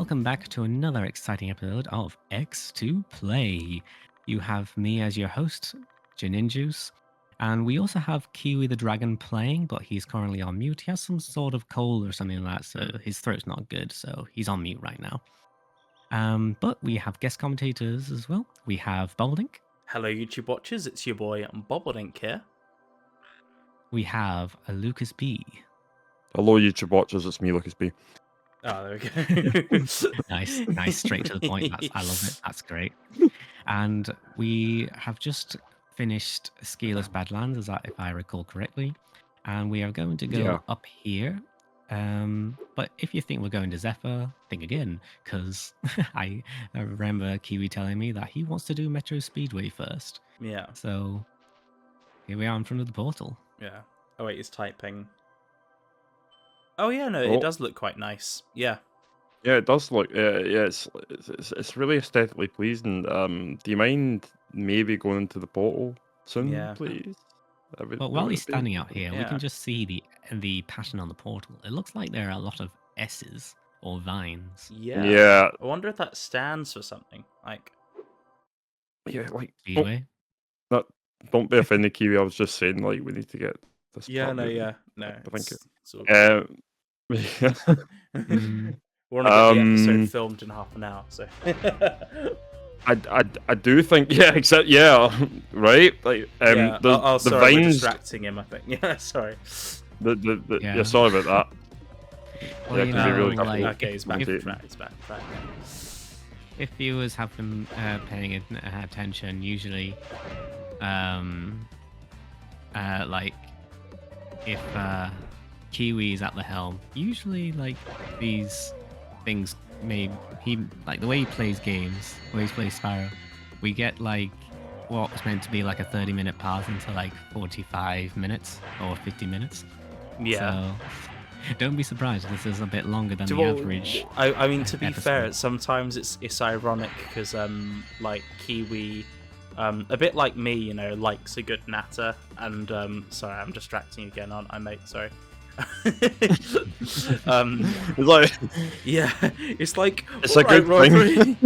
welcome back to another exciting episode of X2 Play. You have me as your host, Juninjuice, and we also have Kiwi the Dragon playing, but he's currently on mute. He has some sort of cold or something like that, so his throat's not good, so he's on mute right now. But we have guest commentators as well. We have Bobbledink. Hello, YouTube watchers. It's your boy Bobbledink here. We have a Lucas B. Hello, YouTube watchers. It's me, Lucas B. Oh, there we go. Nice, straight to the point. I love it. That's great. And we have just finished Scaleless Badlands, if I recall correctly, and we are going to go up here. But if you think we're going to Zephyr, think again, because I remember Kiwi telling me that he wants to do Metro Speedway first. Yeah. So here we are in front of the portal. Yeah. Oh wait, he's typing. Oh yeah, no, it does look quite nice. Yeah. Yeah, it does look. Yeah, it's really aesthetically pleasing. Do you mind maybe going into the portal soon, please? But while he's standing out here, we can just see the pattern on the portal. It looks like there are a lot of S's or vines. Yeah. Yeah. I wonder if that stands for something. Like. Yeah, like. Speedway. Don't be offended, Kiwi. I was just saying, like, we need to get this. Yeah. No. moving. Yeah. No. I think it. We're gonna get the episode filmed in half an hour, so. I do think right like sorry, the we're vines distracting him, I think. Yeah, sorry. Yeah, sorry about that. Well, yeah, you can be really know, careful. Okay, he's back. He's back. If viewers have been paying attention, usually, like if Kiwi's at the helm, usually like these things like the way he plays games, the way he plays Spyro, we get like what was meant to be like a 30-minute path into like 45 minutes or 50 minutes. Yeah. So don't be surprised if this is a bit longer than the average. I mean, to be episode. fair, sometimes it's ironic because like Kiwi, a bit like me, you know, likes a good natter, and sorry, I'm distracting you again, aren't I, mate? Sorry. It's like it's like it's a good thing.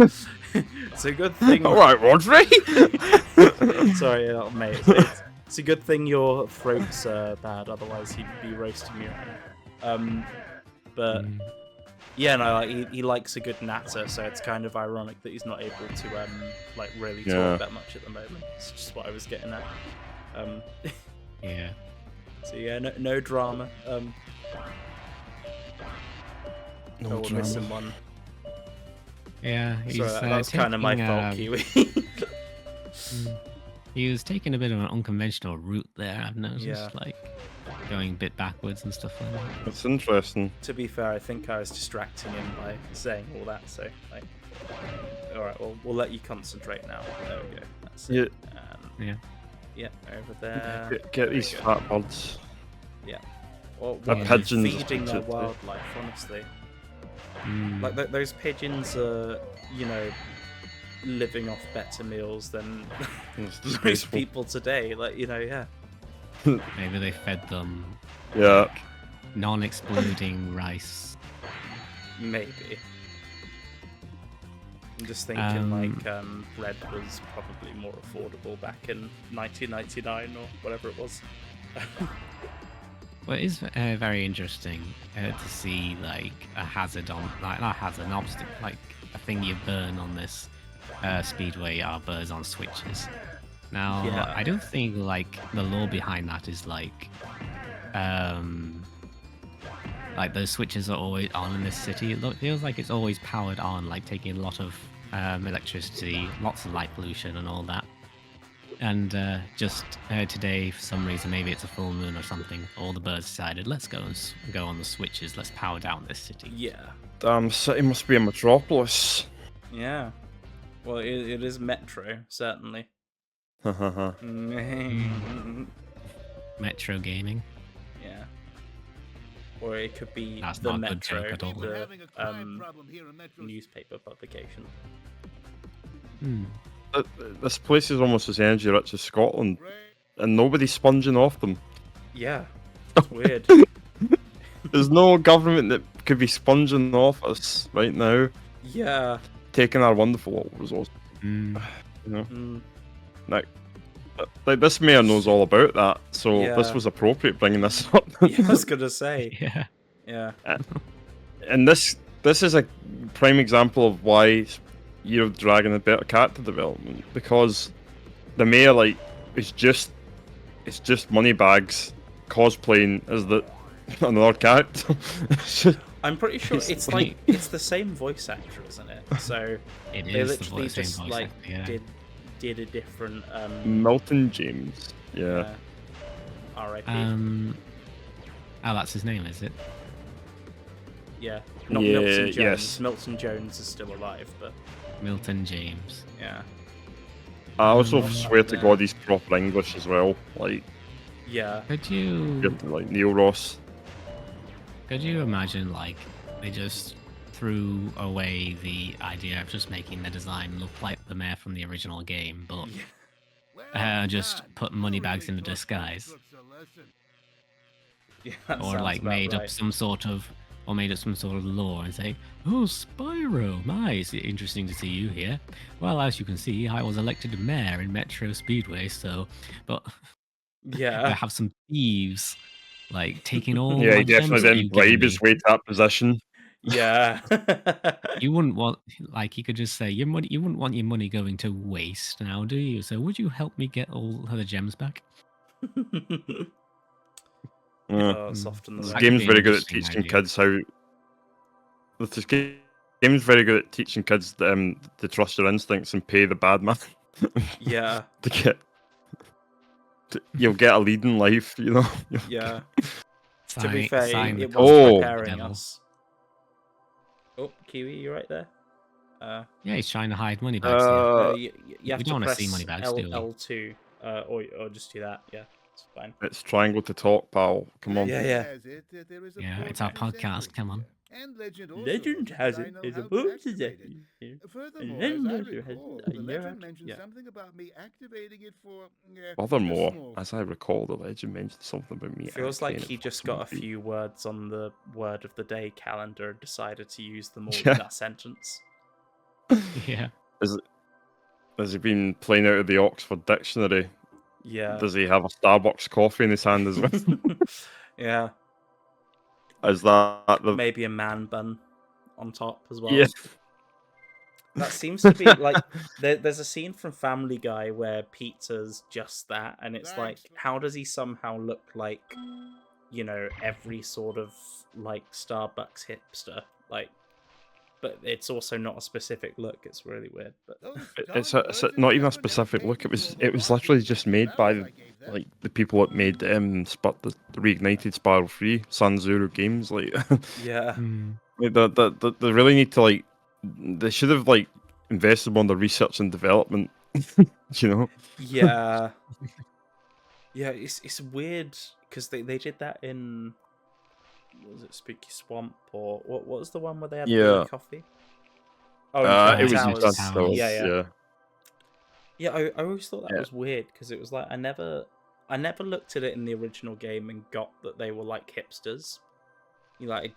It's a good thing. All right, Rodri. Sorry, mate. It's a good thing your throat's bad, otherwise he'd be roasting me right now. But yeah, no, like, he likes a good natter, so it's kind of ironic that he's not able to like really talk that much at the moment. It's just what I was getting at. Yeah. So yeah, no drama. No we're missing one. Yeah, he's sorry, that's kind of my fault, Kiwi. He was taking a bit of an unconventional route there, I've noticed, like going a bit backwards and stuff like that. It's interesting. To be fair, I think I was distracting him by saying all that, so like, all right, well, we'll let you concentrate now. There we go. That's it. Yeah, over there. Get these fat buds. Yeah. Well, pigeons feeding their wildlife, honestly. Like those pigeons are, you know, living off better meals than most people today. Like, you know, Maybe they fed them non-exploding rice. Maybe. I'm just thinking like bread was probably more affordable back in 1999 or whatever it was. Well, it is very interesting to see like a hazard on, like not a hazard, an obstacle, like a thing you burn on this speedway are birds on switches. Now, I don't think like the lore behind that is like those switches are always on in this city. It feels like it's always powered on, like taking a lot of electricity, lots of light pollution and all that. And just today, for some reason, maybe it's a full moon or something, all the birds decided, let's go on the switches, let's power down this city. Yeah. Damn, city must be a metropolis. Yeah. Well, it is Metro, certainly. Metro gaming. Yeah. Or it could be That's the not a good Metro, joke at all. the newspaper publication. This place is almost as energy rich as Scotland, and nobody's sponging off them. Yeah. It's weird. There's no government that could be sponging off us right now. Yeah. taking our wonderful resources. Mm. You know, Mm. like this mayor knows all about that, so this Yeah. was appropriate bringing this up. Yeah, I was gonna say. Yeah. Yeah. And this is a prime example of why Year of the Dragon had better character development, because the mayor like it's just money bags cosplaying as another character. I'm pretty sure it's like it's the same voice actor, isn't it? So It they is literally same just voice like actor, yeah. did a different Milton James. Yeah. R.I.P. Oh, that's his name, is it? Yeah. Not Yeah, Milton Jones. yes. Milton Jones is still alive, but Milton James. yeah. I also Mm. swear to God he's proper English as well. Like, Yeah. Could you like Neil Ross. imagine like they just threw away the idea of just making the design look like the mayor from the original game, but just put money bags in the disguise, Yeah, that or sounds like about made up right. some sort of lore and say, "Oh, Spyro, nice, interesting to see you here. Well, as you can see, I was elected mayor in Metro Speedway, so, but I Yeah. have some thieves like taking all Yeah, my he gems definitely that didn't you've given bribe his me." way to that position. Yeah. You wouldn't want, like, he could just say, "Your money, you wouldn't want your money going to waste now, do you? So would you help me get all the gems back?" Yeah. Oh, soften the This That way. could game's be an very good at interesting teaching idea. kids how. This game's very good at teaching kids to trust their instincts and pay the bad man. Yeah. to get. You'll get a lead in life, you know. Yeah. To be fair, Sign the it was Oh. preparing devil. us. Oh, Kiwi, you right there? Yeah, he's trying to hide money bags here. You have we to don't want to press see money bags, do we? L2, or just do that. Yeah, it's fine. It's triangle to talk, pal. Come on. Yeah, yeah. Yeah, it's our podcast. Come on. Legend has it is a book today. Furthermore, Legend as I has it, recall, a the year legend out- mentioned yeah. something about me activating it for. Furthermore, a small as I recall, the legend mentioned something about me. Feels like activating he it just for got a something. few words on the word of the day calendar and decided to use them all Yeah. in that sentence. Yeah. Has he been playing out of the Oxford Dictionary? Yeah. Does he have a Starbucks coffee in his hand as well? Yeah. Is that the Maybe a man bun on top as well. Yeah. That seems to be like there's a scene from Family Guy where pizza's just that, and it's like, how does he somehow look like, you know, every sort of like Starbucks hipster, like, but it's also not a specific look. It's really weird. But It's not even a specific look. It was literally just made by like the people that made the reignited Spyro 3 San Zero Games. Like, yeah, like they really need to like. They should have like invested more in the research and development. You know. yeah, yeah. It's weird because they did that in, what was it, Spooky Swamp, or what was the one where they had the coffee? Oh, it was Towers. Enchanted Towers. Yeah. Yeah. I always thought that was weird because it was like I never looked at it in the original game and got that they were like hipsters. You like,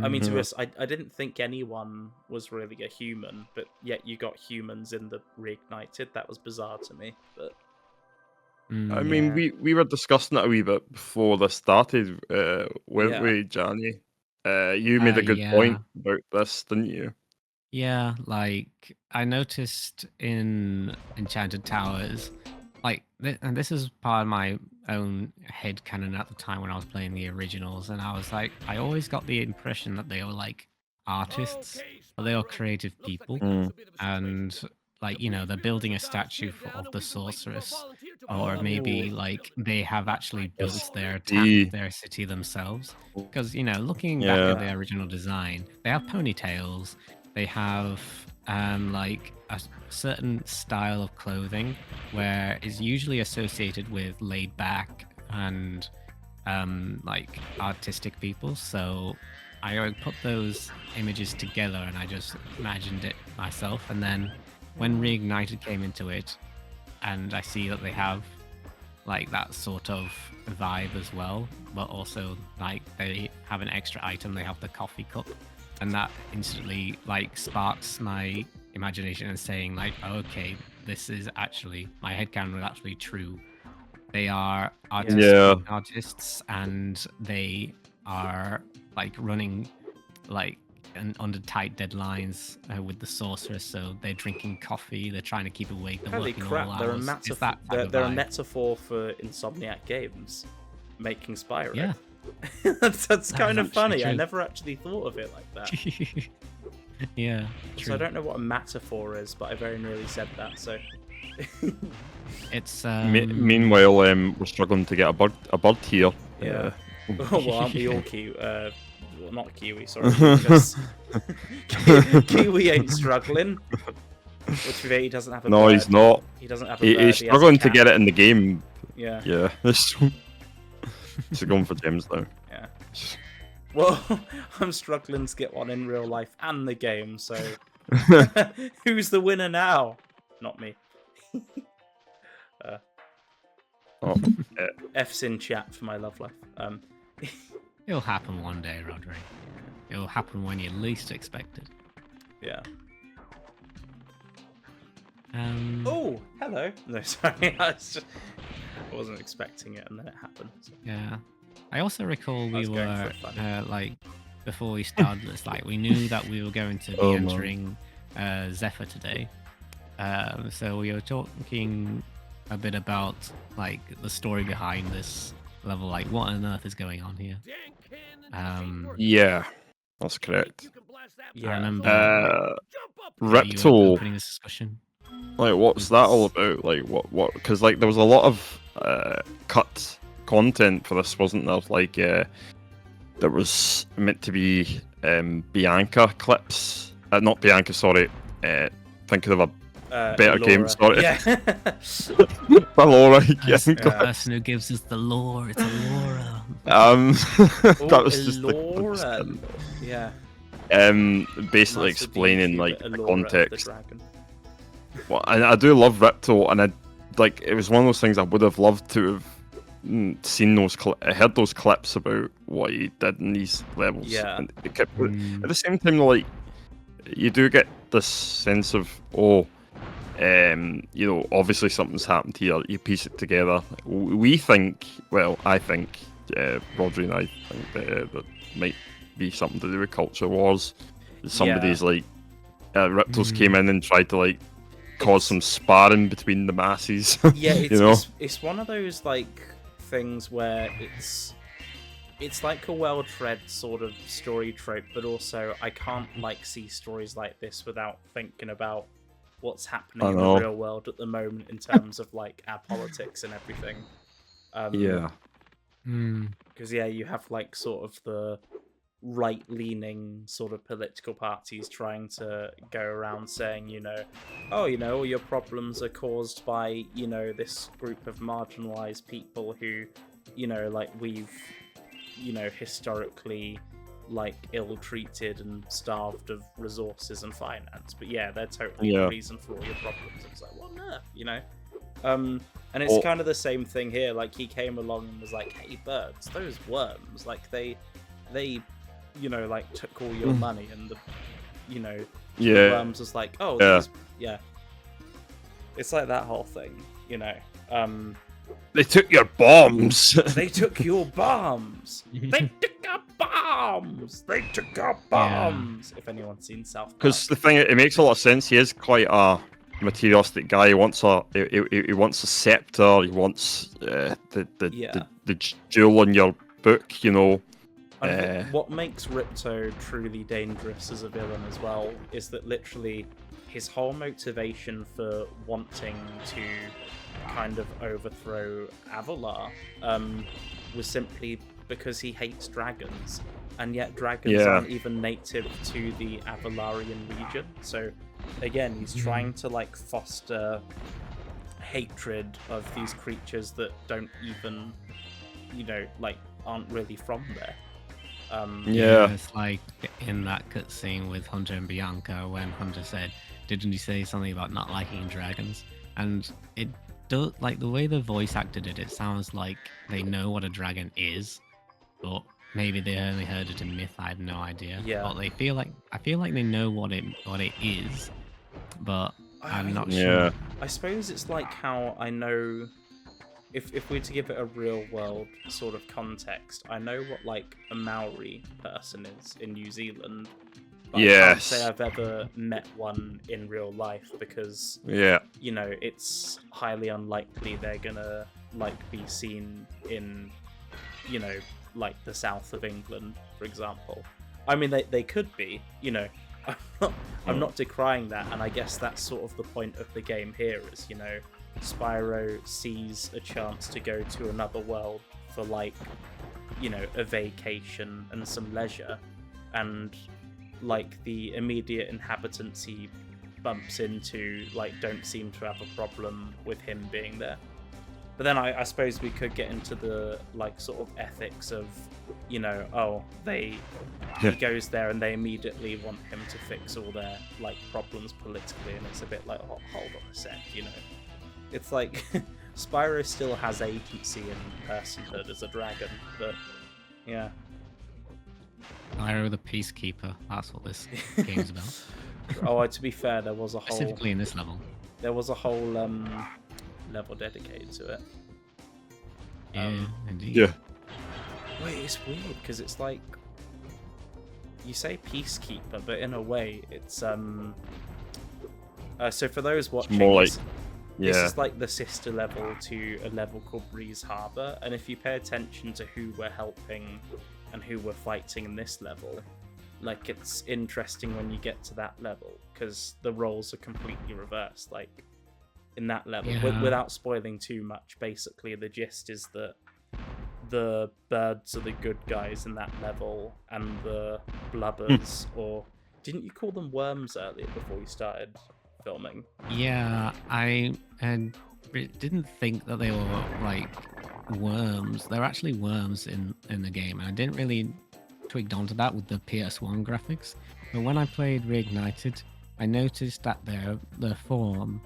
I mean, to be honest, I didn't think anyone was really a human, but yet you got humans in the Reignited. That was bizarre to me, but. I mean, we were discussing it a wee bit before this started, weren't we, Johnny? You made a good point about this, didn't you? Yeah, like I noticed in Enchanted Towers, like, and this is part of my own headcanon at the time when I was playing the originals, and I was like, I always got the impression that they were like artists, or they are creative people, and like, you know, they're building a statue of the sorceress, or maybe like they have actually built their city themselves. Because, you know, looking back at the original design, they have ponytails, they have like a certain style of clothing where is usually associated with laid back and like artistic people. So I put those images together and I just imagined it myself, and then when Reignited came into it and I see that they have like that sort of vibe as well, but also like they have an extra item, they have the coffee cup. and that instantly like sparks my imagination and saying like, okay, this is actually my headcanon was actually true. They are artists, and they are like running like under tight deadlines with the sorceress. So they're drinking coffee. They're trying to keep awake. They're Holy working crap! all They're a hours. metaphor. It's that type of They're a vibe. metaphor for Insomniac Games making Spyro. Yeah. that's kind of actually funny. I true. never actually thought of it like that. Yeah. So True. I don't know what a metaphor is, but I very nearly said that. So It's Meanwhile, we're struggling to get a bird here. yeah. Well, aren't we all Kiwi? Well, not Kiwi, sorry. Because Kiwi ain't struggling. Which he doesn't have a No, bird. he's not. He doesn't have a bird. He's he has a struggling to cat. get it in the game. Yeah. Yeah. He's going for gems now. Yeah. Well, I'm struggling to get one in real life and the game, so who's the winner now? Not me. Oh, F's in chat for my love life. It'll happen one day, Rodri. It'll happen when you least expect it. Yeah. Oh. Oh, hello. No, sorry. I wasn't expecting it, and then it happened. So. Yeah. I also recall I we was going were for fun. like before we started this, like we knew that we were going to be Oh, man. entering Zephyr today. So we were talking a bit about like the story behind this level, like what on earth is going on here. yeah, that's correct. Yeah. I remember you Ripto, opening this discussion. like, what's that all about? Like, what? Because like there was a lot of cut content for this, wasn't there? Like, there was meant to be Bianca clips. Not Bianca, sorry. Thinking of a better game, sorry. Yeah. Laura, That's yeah. the person who gives us the lore. It's Laura. That was just Laura. the Yeah. basically Master explaining Deity, like but the Allura of the context. dragon. Well, I do love Ripto, and it was one of those things I would have loved to have seen heard those clips about what he did in these levels. Yeah. And it kept, at the same time, like, you do get this sense of, obviously something's happened here. You piece it together. We think, well, I think, Rodri and I think that might be something to do with culture wars. Somebody's like, Riptos came in and tried to like cause some sparring between the masses. Yeah, it's one of those like things where it's like a well-tread sort of story trope, but also I can't like see stories like this without thinking about what's happening in the real world at the moment in terms of like our politics and everything. Because you have like sort of the right-leaning sort of political parties trying to go around saying, all your problems are caused by, this group of marginalized people who, like we've, historically like ill-treated and starved of resources and finance. But they're totally the reason for all your problems. It's like, what on earth, And it's kind of the same thing here. Like he came along and was like, hey, birds, those worms, like they like took all your money, and the worms was like, it's like that whole thing, They took your bombs. They took your bombs. They took our bombs. They took our bombs. If anyone's seen South Park. Because the thing, it makes a lot of sense. He is quite a materialistic guy. He wants he wants a scepter. He wants the jewel in your book. I think what makes Ripto truly dangerous as a villain as well is that literally his whole motivation for wanting to kind of overthrow Avalar was simply because he hates dragons, and yet dragons aren't even native to the Avalarian region. So again, he's trying to like foster hatred of these creatures that don't even, like aren't really from there. It's like in that cutscene with Hunter and Bianca when Hunter said, "Didn't you say something about not liking dragons?" And it does, like the way the voice acted it. It sounds like they know what a dragon is, but maybe they only heard it in myth. I have no idea. Yeah. But I feel like they know what it is, but I'm not Yeah. sure. I suppose it's like how I know, if we're to give it a real world sort of context, I know what like a Maori person is in New Zealand. But I can't say Yes. I've ever met one in real life because, Yeah. you know, it's highly unlikely they're gonna like be seen in, you know, like the south of England, for example. I mean, they could be, you know. I'm not decrying that, and I guess that's sort of the point of the game here is, you know, Spyro sees a chance to go to another world for like, you know, a vacation and some leisure, and like the immediate inhabitants he bumps into like don't seem to have a problem with him being there. But then I suppose we could get into the like sort of ethics of, you know, oh, he goes there and they immediately want him to fix all their like problems politically, and it's a bit like, oh, hold on a sec, you know. It's like Spyro still has agency and personhood as a dragon, but yeah. Spyro the Peacekeeper. That's what this game's about. Oh, to be fair, there was a whole Specifically in this level. Level dedicated to it. Yeah, indeed. Yeah. Wait, it's weird because it's like you say peacekeeper, but in a way, it's so for those watching, more like- this Yeah. is like the sister level to a level called Breeze Harbor, and if you pay attention to who we're helping and who we're fighting in this level, like it's interesting when you get to that level because the roles are completely reversed. Like in that level, Yeah. without spoiling too much, basically the gist is that the birds are the good guys in that level, and the blubbers, or didn't you call them worms earlier before we started filming? Yeah, I didn't think that they were like worms. They're actually worms in the game, and I didn't really twigged onto that with the PS1 graphics. But when I played Reignited, I noticed that their form,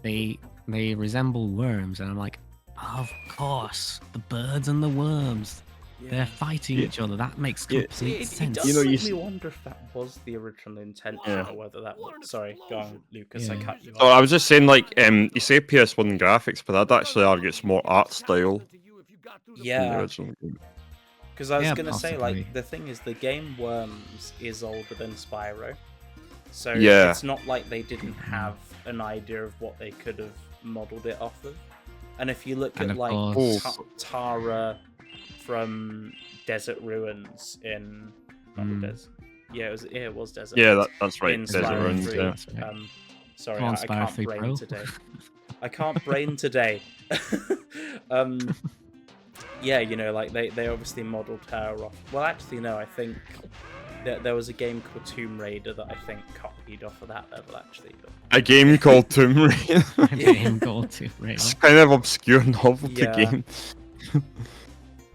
they resemble worms, and I'm like, of course, the birds and the worms. They're fighting each other. That makes complete It sense. does You know, make you me wonder if that was the original intention, Yeah. or whether that was... Sorry, go on, Lucas, I Yeah. cut you So off. I was just saying, like, you say PS1 graphics, but I'd actually argue it's more art style than the Yeah, original game. because I was Yeah, going to say, possibly. like, the thing is, the game Worms is older than Spyro. So Yeah. it's not like they didn't have an idea of what they could have modelled it off of. And if you look And at, of like, course- Tara from Desert Ruins in... Not the Mm. Desert... Yeah, it was Desert Yeah, Ruins. that's right. In Desert Spyro Ruins, 3. yeah. That's right. Sorry, Come on, I Spyro can't 3 brain Pro. today. I can't brain today. Yeah, you know, like they obviously modelled her off. Well, actually, no, I think there was a game called Tomb Raider that I think copied off of that level, actually. But A game called Tomb Raider. My game goal to right. It's kind of obscure novelty Yeah. game.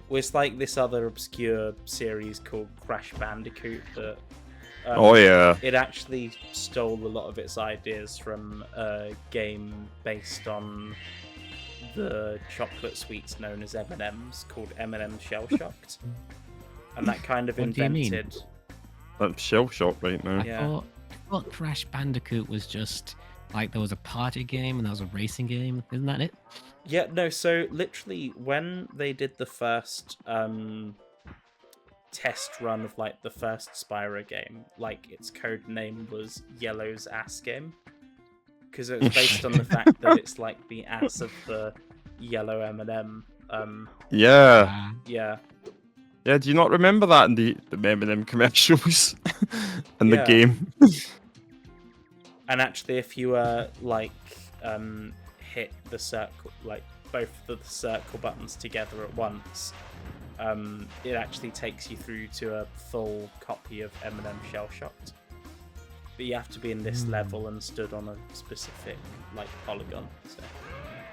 well, it's like this other obscure series called Crash Bandicoot that. Oh yeah. It actually stole a lot of its ideas from a game based on the chocolate sweets known as M&Ms called M&M Shell Shocked, and that kind of What do you mean? invented. I'm shell shocked right now. Yeah. I thought Crash Bandicoot was just like there was a party game and there was a racing game. Isn't that it? Yeah, no. So literally, when they did the first test run of like the first Spyro game, like its code name was Yellow's Ass Game, because it was based on the fact that it's like the ass of the yellow M&M. Yeah. Yeah. Yeah, do you not remember that in the M&M commercials? in the Yeah. game? And actually, if you like hit the circle, like both of the circle buttons together at once, it actually takes you through to a full copy of M&M Shell Shocked. But you have to be in this level and stood on a specific like polygon. So.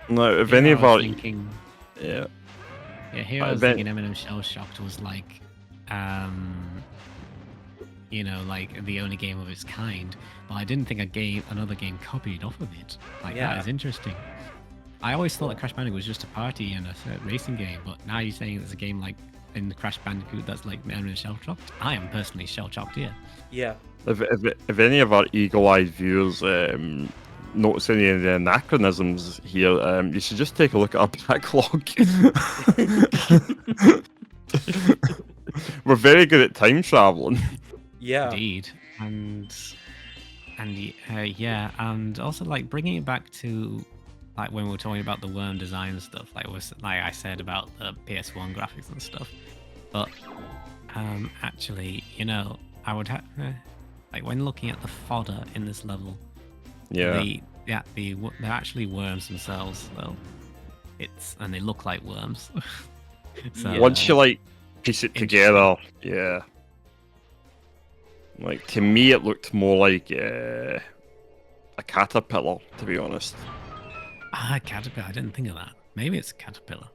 No, if Here any I of was our... thinking, Yeah. yeah, here I I was bet- thinking Eminem Shell Shocked was like, you know, like the only game of its kind. But I didn't think another game copied off of it. Like Yeah. that is interesting. I always thought that Crash Bandicoot was just a party and a racing game, but now you're saying there's a game like in the Crash Bandicoot that's like shell shocked. I am personally shell shocked here. Yeah. If any of our eagle-eyed viewers notice any of the anachronisms here, you should just take a look at our backlog. We're very good at time traveling. Yeah. Indeed, and yeah, and also like bringing it back to like when we were talking about the worm design and stuff, like I said about the PS1 graphics and stuff. But actually, you know, I would have like when looking at the fodder in this level, Yeah. they're actually worms themselves, though. And they look like worms. So, Once you like piece it together, yeah. Like to me, it looked more like a caterpillar, to be honest. Caterpillar. I didn't think of that. Maybe it's a caterpillar.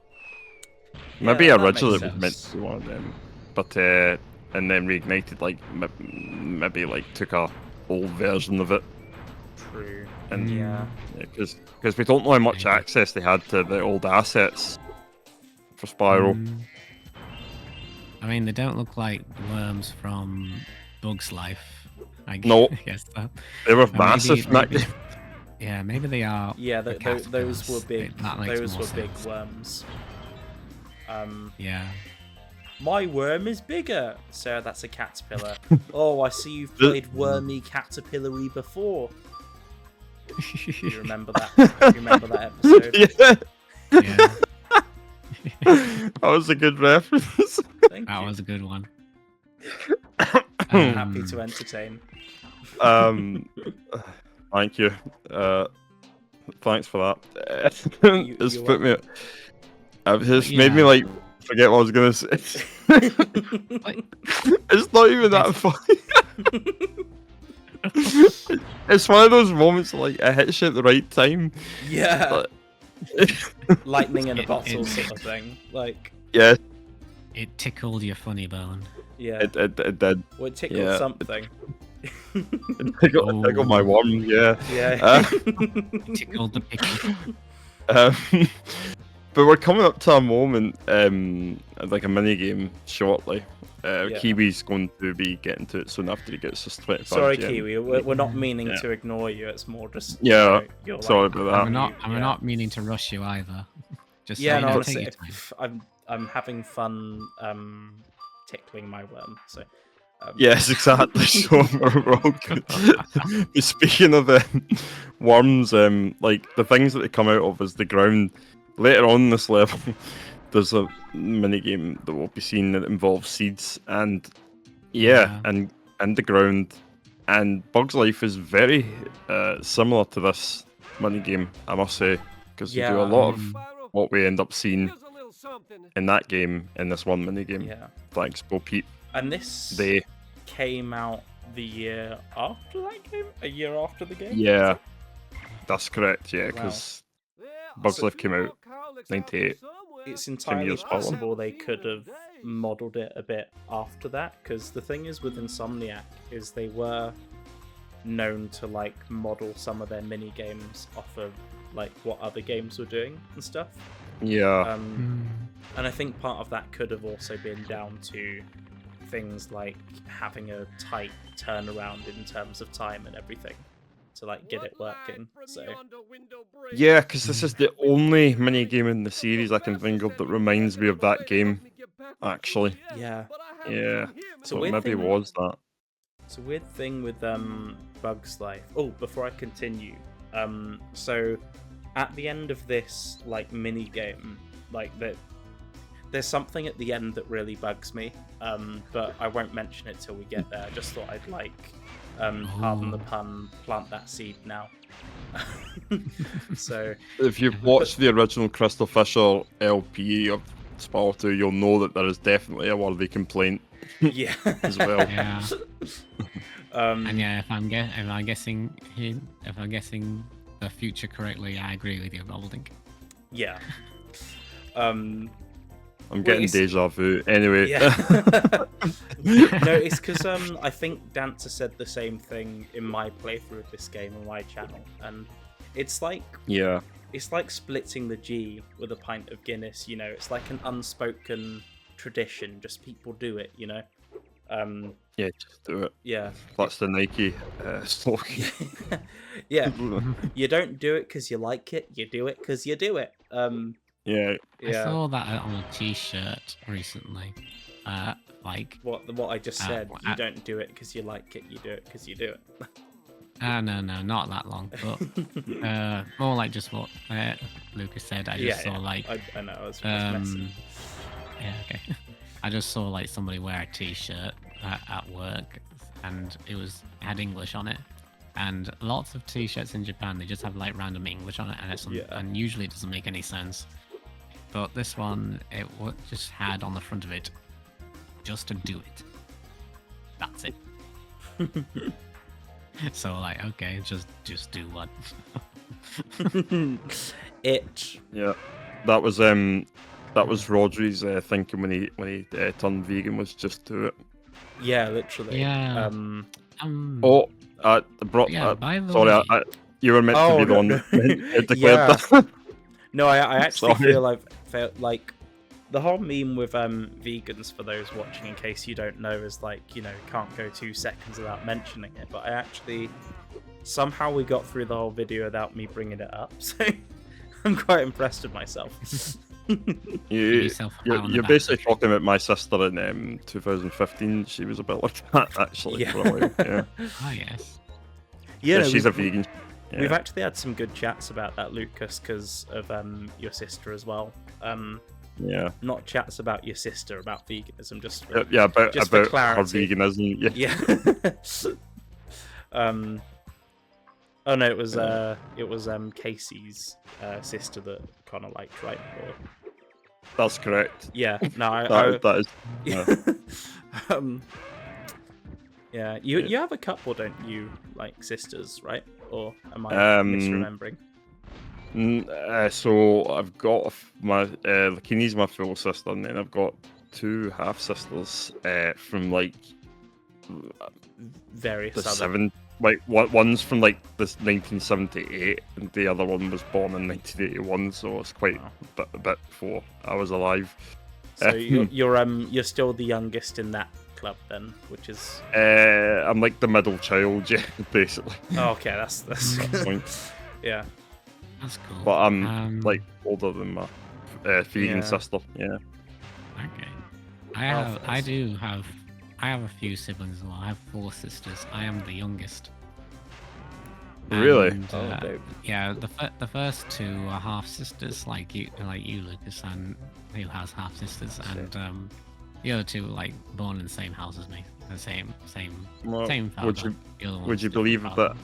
Maybe Yeah, that originally makes it was meant sense. to be one of them, but and then reignited, like maybe like took a old version of it, True. and Yeah. because we don't know how much Maybe. access they had to the old assets for Spyro. I mean, they don't look like worms from Bug's Life. No. I guess that. They were Or massive. Yeah, maybe they are. Yeah, the those were caterpillars. big. That makes Those more were big sense. worms. Yeah. My worm is bigger. Sarah, that's a caterpillar. Oh, I see you've played Wormy Caterpillary before. You remember that? You remember that episode? Yeah, Yeah. that was a good reference. Thank That you. was a good one. I'm happy to entertain. Thank you. Thanks for that. It's you're put me. It's Yeah. made me like forget what I was gonna say. It's not even that funny. It's one of those moments like it hits you at the right time. Yeah, But- lightning in a It- bottle it- sort of thing. Like, yeah, It tickled your funny bone. yeah. it did. Well, it tickled yeah. something. It tickled my worm. Yeah. Yeah. It tickled the pickle. Um, but we're coming up to a moment, like a mini game shortly. Yeah. Kiwi's going to be getting to it soon after he gets his 25 Sorry, gem. Kiwi. We're not meaning Yeah. to ignore you. It's more just. Yeah, you're sorry like, about that. I'm yeah. not meaning to rush you either. Just Yeah, so you no, know, honestly, take your time. I'm having fun tickling my worm. So. Yes, exactly. So we're all good. But speaking of worms, like the things that they come out of is the ground. Later on in this level, there's a mini game that we'll be seeing that involves seeds, and Yeah. and the ground. And Bug's Life is very similar to this mini game, I must say, because you do a lot of what we end up seeing in that game in this one mini game. Yeah. Thanks, Bo Peep. And this They. came out the year after that game? A year after the game? Yeah, that's correct. Yeah, Wow. because Bug's Life came out 98. It's entirely years forward. possible they could have modelled it a bit after that, because the thing is with Insomniac is they were known to like model some of their mini games off of like what other games were doing and stuff. Yeah, And I think part of that could have also been down to things like having a tight turnaround in terms of time and everything to like get it working. So yeah, because this is the only mini game in the series I can think of that reminds me of that game. Actually, yeah, yeah. So So weird maybe it thing- was that. it's a weird thing with Bug's Life. Oh, before I continue, so at the end of this like mini game, like there's something at the end that really bugs me, but I won't mention it till we get there. I just thought I'd like, pardon the pun, plant that seed now. So If you've watched the original Crystal Fisher LP of Spyro 2, you'll know that there is definitely a worthy complaint yeah, as well. Yeah. um, And yeah, if I'm guessing the future correctly, I agree with you, Golding. yeah. I'm getting it's- deja vu. Anyway, Yeah. No, it's because I think Dancer said the same thing in my playthrough of this game on my channel, and it's like yeah, it's like splitting the G with a pint of Guinness. You know, it's like an unspoken tradition. Just people do it. You know. Yeah, just do it. Yeah. That's the Nike slogan. Yeah. You don't do it because you like it. You do it because you do it. Yeah. I saw that on a T-shirt recently. Like what I just said. You I- don't do it because you like it. You do it because you do it. no, not that long, but more like just what Lucas said. I just saw like I know. I was messing. yeah, okay. I just saw like somebody wear a T-shirt at work, and it had English on it. And lots of T-shirts in Japan, they just have like random English on it, and and usually it doesn't make any sense. But this one, it just had on the front of it, just to do it. That's it. So like, okay, just do what. It. Yeah, that was Rodri's thinking when he turned vegan, was just do it. Yeah, literally. Yeah. Oh, I brought. Yeah, by the sorry, way- you were meant to be the one who declared that. No, I actually Sorry. feel I've felt like the whole meme with vegans, for those watching, in case you don't know, is like, you know, can't go 2 seconds without mentioning it. But I actually somehow we got through the whole video without me bringing it up, so I'm quite impressed with myself. You're basically talking about my sister in 2015. She was a bit like that, actually. Yeah. For a while. Yeah. Oh yes. Yeah, no, she's a vegan. We've Yeah. actually had some good chats about that, Lucas, because of your sister as well. Yeah. Not chats about your sister, about veganism, just for, Yeah, about just for her clarity. veganism. Yeah. Yeah. Oh no, it was Casey's sister that Connor liked, right? Or... That's correct. Yeah. No, That is. Yeah. Yeah. You have a couple, don't you? Like sisters, right? Or am I misremembering? So I've got my Lakini's my full sister, and then I've got 2 half sisters from like Various the other. 7. Like one's from like this 1978, and the other one was born in 1981. So it's quite a bit before I was alive. So you're still the youngest in that club then, which is. I'm like the middle child, yeah, basically. Oh, okay, that's yeah. That's cool. But I'm like older than my vegan sister. Yeah. Okay. I have a few siblings as well. I have 4 sisters. I am the youngest. Really? And, dope. yeah, the first 2 are half sisters, like you, Lucas, and who has half sisters, and the other 2 were like born in the same house as me, the same father. Would you believe that?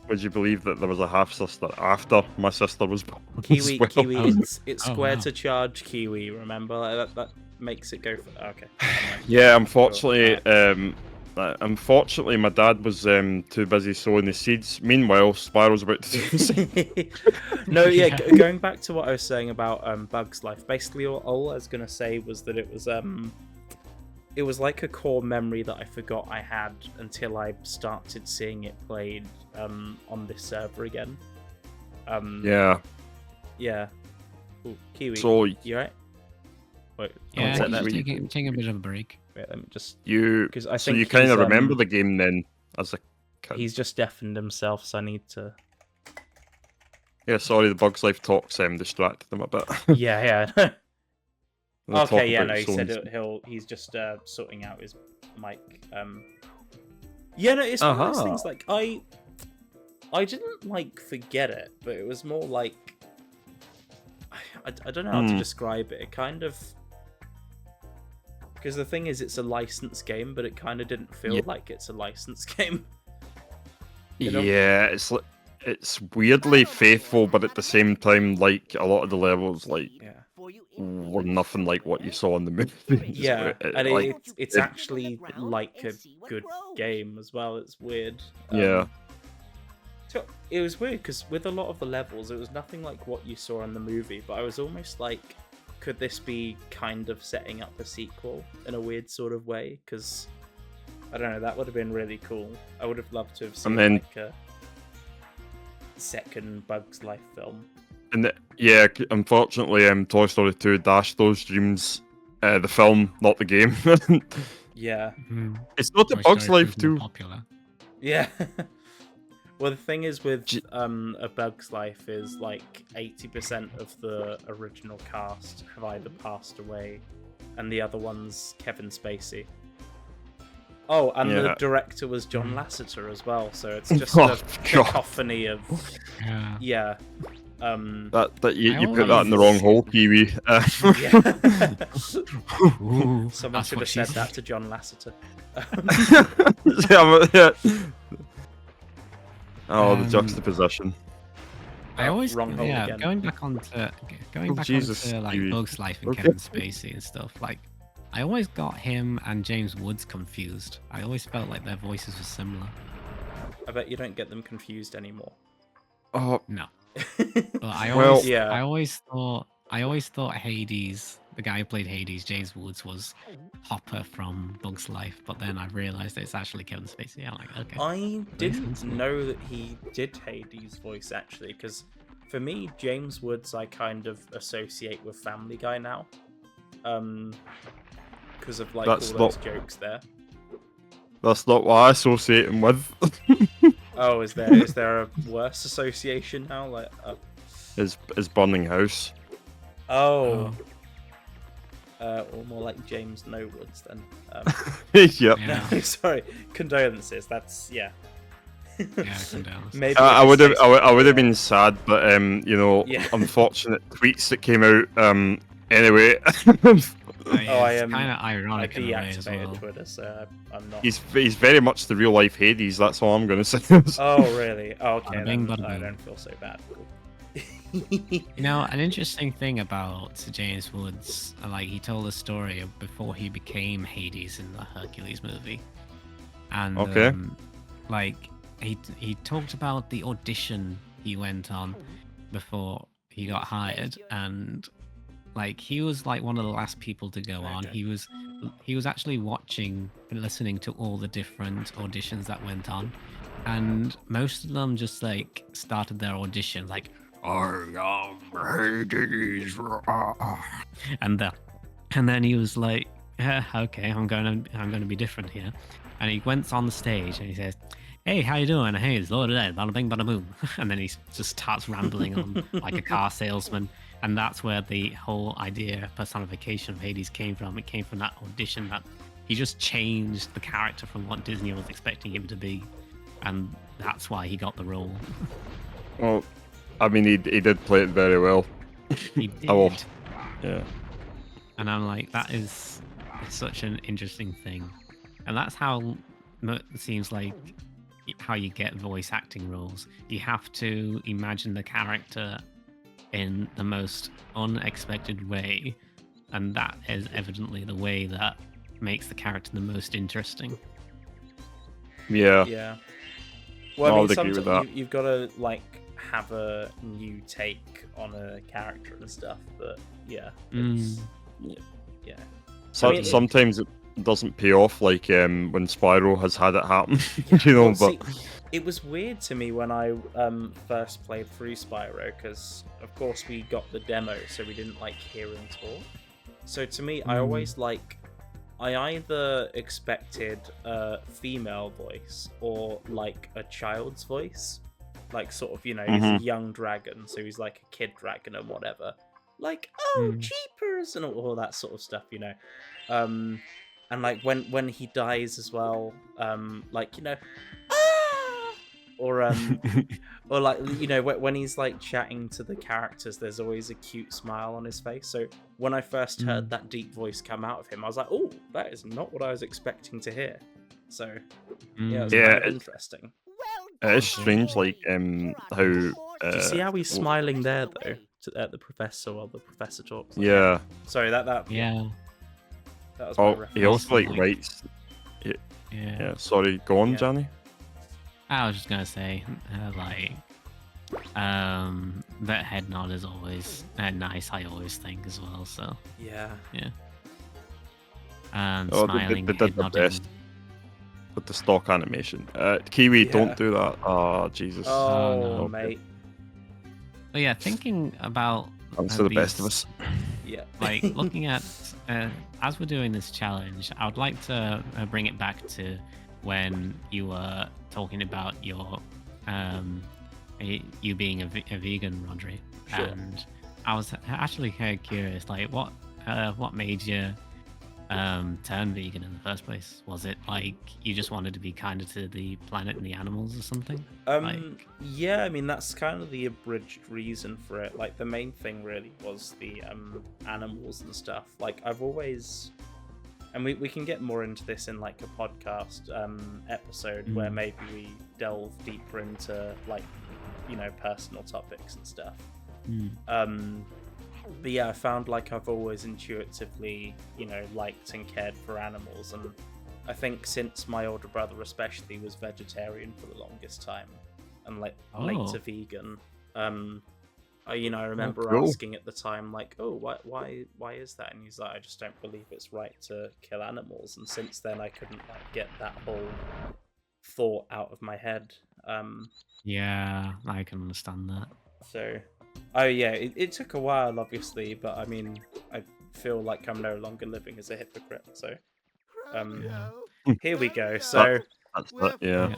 Would you believe that there was a half sister after my sister was born? Kiwi, as well? it's square wow. to charge Kiwi. Remember that makes it go for. Okay. Yeah, unfortunately, my dad was too busy sowing the seeds. Meanwhile, Spyro's about to do the same. No, yeah. Going back to what I was saying about Bug's Life, basically all I was gonna say was that it was like a core memory that I forgot I had until I started seeing it played on this server again. Yeah. Yeah. Ooh, Kiwi. So you right? Wait, Yeah, What's just that? taking a bit of a break. wait, let me just. you, 'Cause I so think you kind he's, of remember the game then as a kid. He's just deafened himself, so I need to. Yeah, sorry, the Bugs Life talks distracted him a bit. Yeah. We'll talk Okay, yeah, about no, he sowing said he's just sorting out his mic. Yeah, no, it's one of those things. Like I didn't like forget it, but it was more like I don't know how to describe it. It kind of, because the thing is, it's a licensed game, but it kind of didn't feel like it's a licensed game. You know? Yeah, it's weirdly faithful, but at the same time, like a lot of the levels, like were nothing like what you saw in the movie. Yeah, and like, it's actually like a good game as well. It's weird. Yeah. So it was weird because with a lot of the levels, it was nothing like what you saw in the movie. But I was almost like, could this be kind of setting up a sequel in a weird sort of way? Because I don't know, that would have been really cool. I would have loved to have seen like a second Bugs Life film. Yeah, unfortunately, Toy Story 2 dashed those dreams. The film, not the game. Yeah. It's not a Toy Bug's Story Life 2 is more 2. popular. Yeah. Well, the thing is with J- A Bug's Life is like 80% of the original cast have either passed away, and the other one's Kevin Spacey. Oh, and the Yeah. director was John Lasseter as well, so it's just Oh, a God. cacophony of Yeah. yeah. That you I put that in the always- wrong hole, Kiwi. Yeah. Ooh, Someone that's should what have said she that to John Lasseter. Yeah. Oh, the Um, juxtaposition. I always, Wrong hole yeah, again. going back onto Jesus, like Kiwi. Bugs Life and Okay. Kevin Spacey and stuff. Like, I always got him and James Woods confused. I always felt like their voices were similar. I bet you don't get them confused anymore. Oh, No, but I Well- always, Yeah. I always thought Hades, the guy who played Hades, James Woods, was Hopper from Bugs Life. But then I realized that it's actually Kevin Spacey. I'm like, okay. I didn't sense. know that he did Hades' voice actually, because for me, James Woods I kind of associate with Family Guy now, because of like That's all those not- jokes there. that's not what I associate him with. Oh, is there a worse association now? Like, His Burning House. or more like James No Woods then. Yep. Yeah. No, sorry, condolences. That's yeah. Yeah, condolences. Maybe I in would this have, case- I would have been sad, but Yeah. unfortunate tweets that came out. Anyway, I am- kind of I ironic in a way as deactivated well. Twitter, so I'm not. he's very much the real life Hades. That's all I'm gonna say. Oh really? Oh, okay, Bada bing, then bada I boom. don't feel so bad. You know, an interesting thing about James Woods, like he told a story of before he became Hades in the Hercules movie, and Okay. like he talked about the audition he went on before he got hired, and like he was like one of the last people to go on. He was actually watching and listening to all the different auditions that went on, and most of them just like started their audition like, I am Hades, and then he was like, yeah, okay, I'm gonna be different here, and he went on the stage and he says, hey, how you doing? Hey, it's Lord of Dead, bada bing, bada boom. And then he just starts rambling on like a car salesman. And that's where the whole idea, personification of Hades came from. It came from that audition that he just changed the character from what Disney was expecting him to be. And that's why he got the role. Well, I mean, he did play it very well. He did. Oh, yeah. And I'm like, that is such an interesting thing. And that's how it seems like how you get voice acting roles. You have to imagine the character in the most unexpected way, and that is evidently the way that makes the character the most interesting. Yeah. Yeah. Well, I I would mean, agree with sometimes that. you've got to like have a new take on a character and stuff. But yeah, it's, yeah. So, I mean, sometimes it doesn't pay off, like when Spyro has had it happen. You know, Well, but see, it was weird to me when I first played through Spyro, because of course we got the demo, so we didn't like hear him talk. So to me, I always I either expected a female voice or like a child's voice, like sort of, you know, he's a young dragon, so he's like a kid dragon and whatever, like jeepers and all that sort of stuff, you know. And like when he dies as well, like, you know, or like, you know, when he's like chatting to the characters, there's always a cute smile on his face. So when I first heard that deep voice come out of him, I was like, oh, that is not what I was expecting to hear. So yeah, it was kind of interesting. it's strange, like how. Do you see how he's smiling there though at the professor while the professor talks? Like, Yeah. Sorry, that Yeah. that was my Oh, reference. he also like Like- writes. Yeah. Yeah. Sorry, go on, Yeah. Johnny. I was just gonna say, that head nod is always nice. I always think as well. So Yeah. and Oh, smiling, they did head their nodding. best with the stock animation. Kiwi, Yeah. don't do that. Oh, Jesus. Oh, no. mate. But yeah, thinking about Thanks to the best of these- us. Yeah. like looking at as we're doing this challenge, I would like to bring it back to when you were talking about your you being a vegan, Rodri. Sure. And I was actually kind of curious, like what made you turn vegan in the first place? Was it like you just wanted to be kinder to the planet and the animals or something? Yeah, I mean that's kind of the abridged reason for it. Like the main thing really was the animals and stuff. Like I've always, and we can get more into this in like a podcast episode where maybe we delve deeper into like, you know, personal topics and stuff. But yeah, I found like I've always intuitively, you know, liked and cared for animals, and I think since my older brother especially was vegetarian for the longest time and like later vegan, I remember cool. asking at the time like, oh, why is that? And he's like, I just don't believe it's right to kill animals. And since then I couldn't like get that whole thought out of my head. Yeah, I can understand that. So, oh yeah, it took a while, obviously, but I mean, I feel like I'm no longer living as a hypocrite. So, here we go. So, Yeah.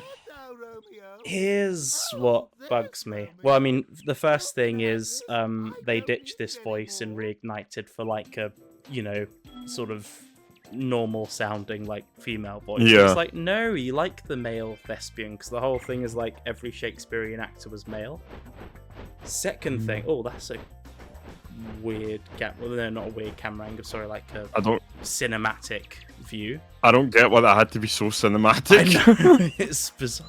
here's what bugs me. Well, I mean, the first thing is they ditched this voice and reignited for like a, you know, sort of normal sounding like female voice. Yeah. It's like, no, you like the male thespian, because the whole thing is like every Shakespearean actor was male. Second thing, oh, that's a weird well, no, not a weird camera angle, sorry, like a cinematic view. I don't get why that had to be so cinematic. I know, it's bizarre.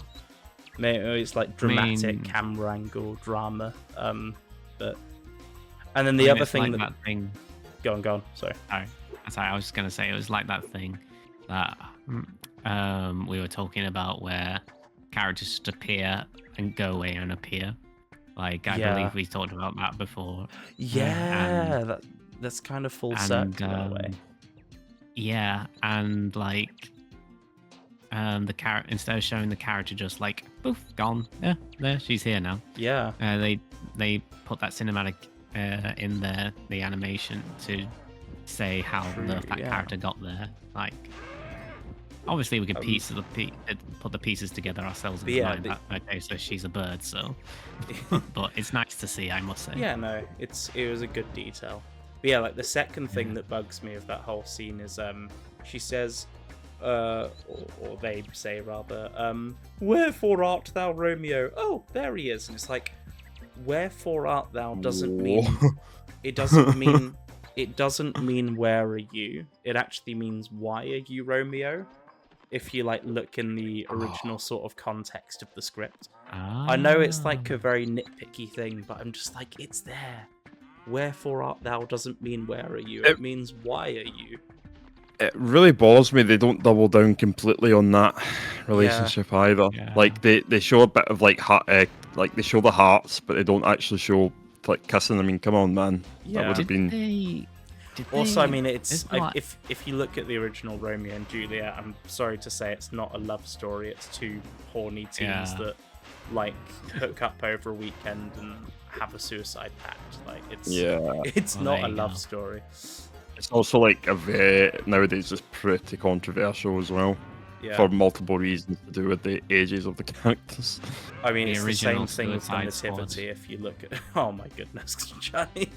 Maybe it's like dramatic camera angle drama. But and then the other thing like that thing. Go on. Sorry, I was just gonna say it was like that thing that we were talking about where characters just appear and go away and appear. Like I believe we talked about that before. Yeah, that's kind of full circle in a way. Yeah, and like the character, instead of showing the character just like poof gone, yeah, there she's here now. Yeah, they put that cinematic in there, the animation to say how that character got there. Like obviously we could put the pieces together ourselves and mind that okay, so she's a bird, so but it's nice to see, I must say. Yeah, no, it was a good detail. But yeah, like the second thing that bugs me of that whole scene is she says or they say rather, wherefore art thou, Romeo? Oh, there he is. And it's like, wherefore art thou doesn't mean it doesn't mean where are you. It actually means why are you, Romeo? If you like look in the original sort of context of the script. I know it's like a very nitpicky thing, but I'm just like, it's there. Wherefore art thou doesn't mean where are you. It means why are you. It really bothers me they don't double down completely on that relationship either. Yeah. Like they show a bit of like like they show the hearts, but they don't actually show like kissing. I mean, come on, man. Yeah. That would have been. Also, I mean, if you look at the original Romeo and Juliet, I'm sorry to say it's not a love story. It's two horny teens that like hook up over a weekend and have a suicide pact. Like it's not a love story. It's also like nowadays it's pretty controversial as well. Yeah. For multiple reasons to do with the ages of the characters. I mean, The it's the same original thing with the Suicide Nativity. Squad. If you look at, oh my goodness, Johnny.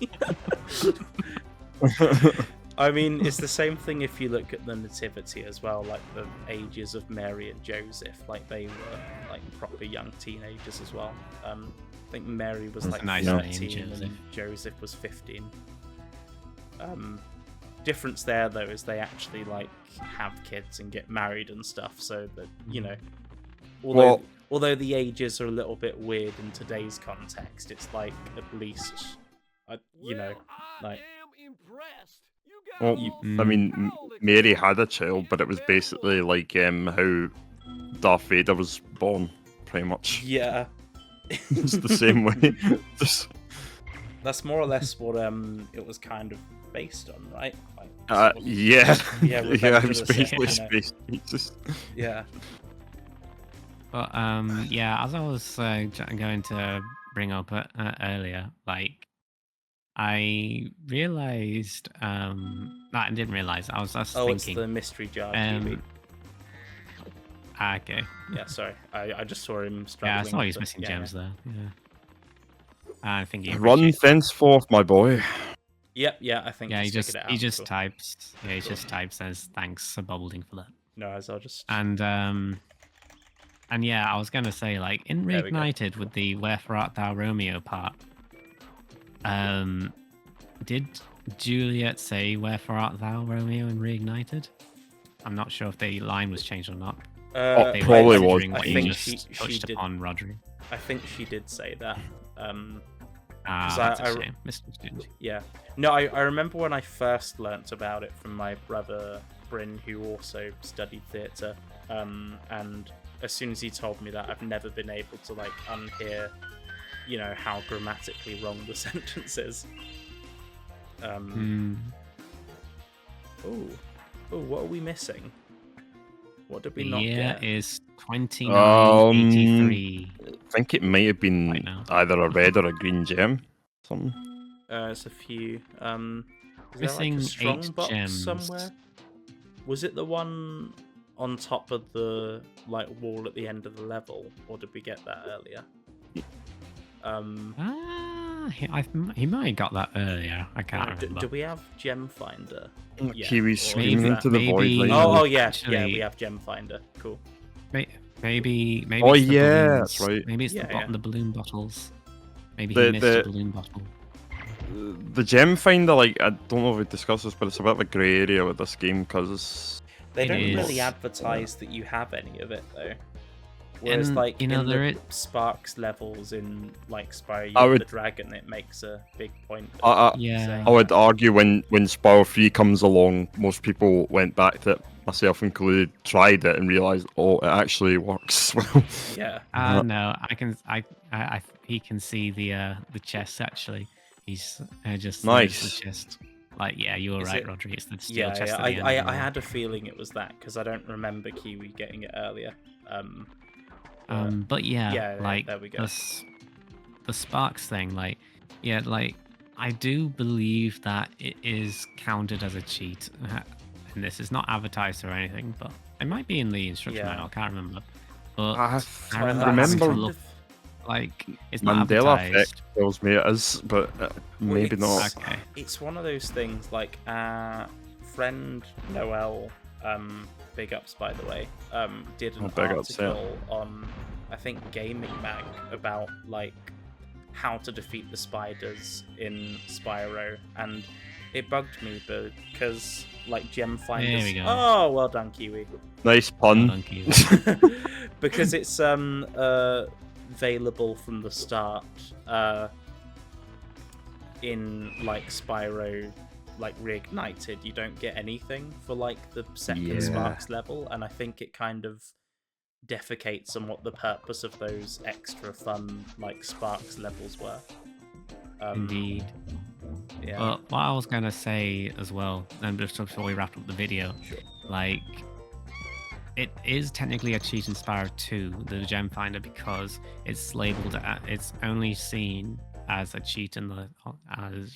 I mean, it's the same thing if you look at the Nativity as well, like the ages of Mary and Joseph, like they were like proper young teenagers as well. I think Mary was That's like a nice 13 name, and Joseph. Joseph was 15. Difference there though is they actually like have kids and get married and stuff, so that you know, although the ages are a little bit weird in today's context, it's like at least you know, like. Well, I mean, Mary had a child, but it was basically like how Darth Vader was born, pretty much. Yeah. It's the same way. That's more or less what it was kind of based on, right? Like, yeah. Yeah, It was basically space Jesus. Yeah. But yeah, as I was going to bring up earlier. Like, I realized, no, I didn't realize. I was just Oh, it's thinking. the mystery jar, Kiwi. Okay. Yeah, sorry. I just saw him Yeah, I struggling. saw he was with missing yeah, gems there. Yeah. I think he Run appreciates. thenceforth, my boy. Yep, yeah, I think Yeah, he's figured it out. he just Cool. types. Yeah, he Cool. just types says thanks for bubbling for that. No, as I'll just. And yeah, I was gonna say, like, in There we go. Reignited with the Wherefore Art Thou Romeo part, did Juliet say Wherefore Art Thou Romeo in Reignited? I'm not sure if the line was changed or not. Oh, They probably were was. considering I what you think just she touched did. upon, Rodri. I think she did say that. That's a shame. Misunderstood. Yeah. No, I remember when I first learnt about it from my brother Bryn, who also studied theatre. And as soon as he told me that, I've never been able to like unhear, you know, how grammatically wrong the sentence is. Oh, what are we missing? What did we not The year get? is 2983. I think it might have been Right now. either a red or a green gem. Something. There's a few. Is there like Missing a strong 8 box gems. somewhere? Was it the one on top of the like wall at the end of the level, or did we get that earlier? He might have got that earlier. I can't remember. Do we have Gem Finder? Yeah, Kiwi or screaming is into that- the void. maybe- Like, Oh yeah, yeah, Actually- we have Gem Finder. Cool. Maybe. Oh, it's the yeah, balloons. that's right. Maybe it's Yeah, the, yeah. the balloon bottles. Maybe The- he missed the- a balloon bottle. the gem finder, like, I don't know if we discussed this, but it's a bit of a grey area with this game because They It don't really is. advertise that you have any of it though. Whereas And, like you know, in there the is- Sparks levels in like Spyro I the would- Dragon, it makes a big point. Yeah. saying I would that. argue when Spyro 3 comes along, most people went back to it, myself included, tried it and realised, oh, it actually works well. Yeah. No, he can see the chest actually. He's just noticed Nice. the chest. Like, yeah, you were Is right, it- Rodri. It's the steel Yeah, chest yeah. at the end. I of the had a feeling it was that because I don't remember Kiwi getting it earlier. But yeah, yeah, like there we go. the Sparks thing, like, yeah, like I do believe that it is counted as a cheat, and this is not advertised or anything, but it might be in the instruction Yeah. manual. I can't remember, but I remember That's having to remember look, like, it's not Mandela advertised. effect tells me it is, but maybe it's- not. Okay. It's one of those things like our friend Noel, big ups by the way, did an Oh, big ups, yeah. article on I think Gaming Mag about like how to defeat the spiders in Spyro, and it bugged me because like gem finders. we go. Oh, well done, Kiwi. Nice Well pun. done, Keith. Because it's available from the start in like Spyro like Reignited. You don't get anything for like the second Yeah. Sparks level, and I think it kind of defecates on what the purpose of those extra fun like Sparks levels were. Indeed. Yeah. But what I was gonna say as well, and just before we wrap up the video, Sure. like, it is technically a cheat in Spyro 2, the gem finder, because it's labeled it's only seen as a cheat in the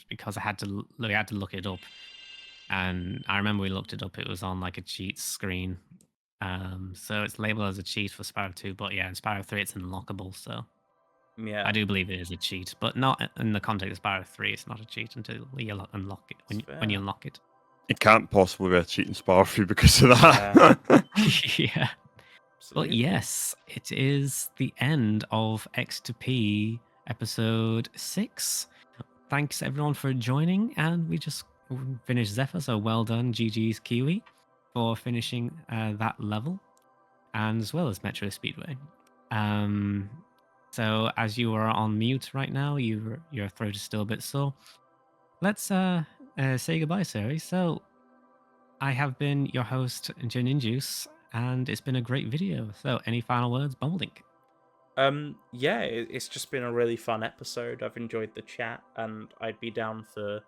because we had to look it up, and I remember we looked it up. It was on like a cheat screen, so it's labeled as a cheat for Spyro 2. But yeah, in Spyro 3, it's unlockable. So Yeah. I do believe it is a cheat, but not in the context of Spyro 3. It's not a cheat until you unlock it when That's you fair. unlock it. It can't possibly be a cheating Spyro 3 because of that. Yeah. But Absolutely. yes, it is the end of X2P episode 6. Thanks everyone for joining, and we just finished Zephyr, so well done, GG's Kiwi, for finishing that level, and as well as Metro Speedway. So as you are on mute right now, your throat is still a bit sore. Let's say goodbye, Sari. So I have been your host, Jin Juice, and it's been a great video. So any final words, Bumblink? Yeah, it's just been a really fun episode. I've enjoyed the chat, and I'd be down for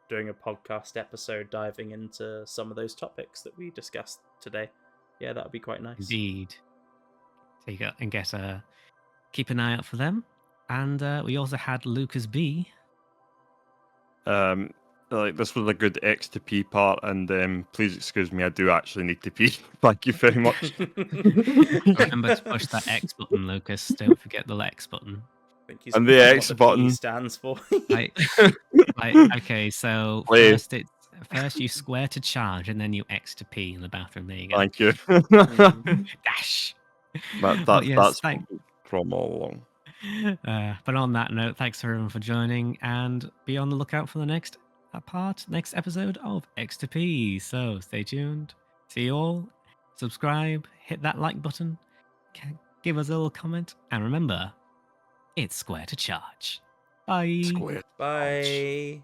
doing a podcast episode diving into some of those topics that we discussed today. Yeah, that would be quite nice. Indeed. So you got and get keep an eye out for them. And we also had Lucas B. Like this was a good X to P part, and please excuse me, I do actually need to pee. Thank you very much. Remember to push that X button, Lucas. Don't forget the X button. And the X button P stands for. Right. Okay, so Please. first you square to charge, and then you X to P in the bathroom. There you go. Thank you. Dash. That's from all along. But on that note, thanks everyone for joining, and be on the lookout for the next episode of X to P. So stay tuned. See you all. Subscribe, hit that like button, give us a little comment, and remember, it's square to charge. Bye. Square. Bye.